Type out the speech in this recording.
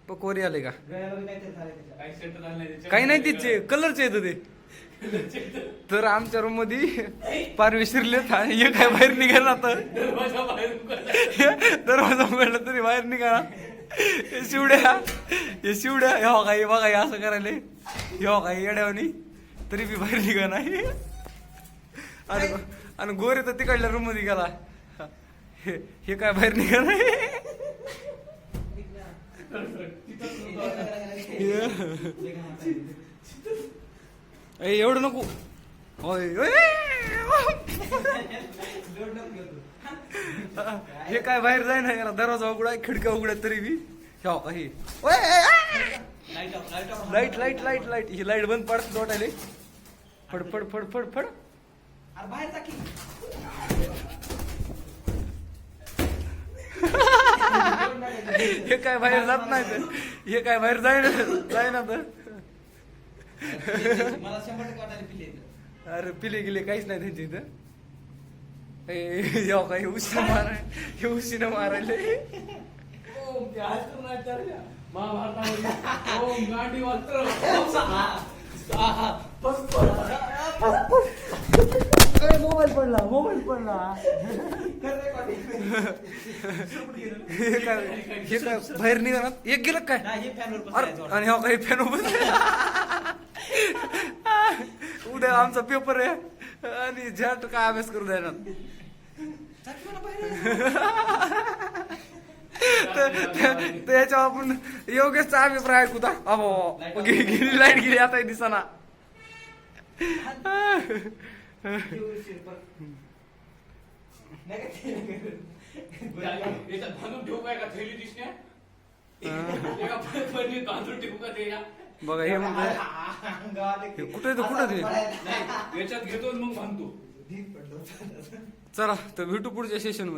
पकोरी आले का? काही काही नाही तिचे कलरचे येत ते. तर आमच्या रूम मध्ये पार विसरलेत आणि हे काय बाहेर निघाला तर दरवाजा उघडला तरी बाहेर निघाला. हे शिवड्या हो काही बघा असं करायला हो काही येड्यावानी तरी बी बाहेर निघा नाही. आणि गोरे तर तिकडल्या रूम मध्ये गेला. हे काय बाहेर निघा नाही. एवढं नको. हे काय बाहेर जाय ना याला दरवाजा उघडा खिडक्या उघड्या तरी बी हो काही. लाईट लाईट लाईट लाईट ही लाईट बंद पडत दोटायले. फड फड फड फड फड. हे काय बाहेर जात नाही तर हे काय बाहेर जाय ना तर अरे पिले गेले काहीच नाही त्यांच्या इथं. काही उशीनं मारायले. मोबाईल पडला हे काय बाहेर निघा एक गेलं काय आणि हा काही फॅन उभं. उद्या आमचा पेपर आहे आणि झट काय अभ्यास करू द्या ना. त्याच्यावर आपण योगेशचा अभिप्राय ऐकू दा. अहो गेली लाईट गेली आता दिसना. बघा हे म्हणते कुठे ते याच्यात घेतो मग बांधतो. चला तर भेटू पुढच्या सेशन मध्ये.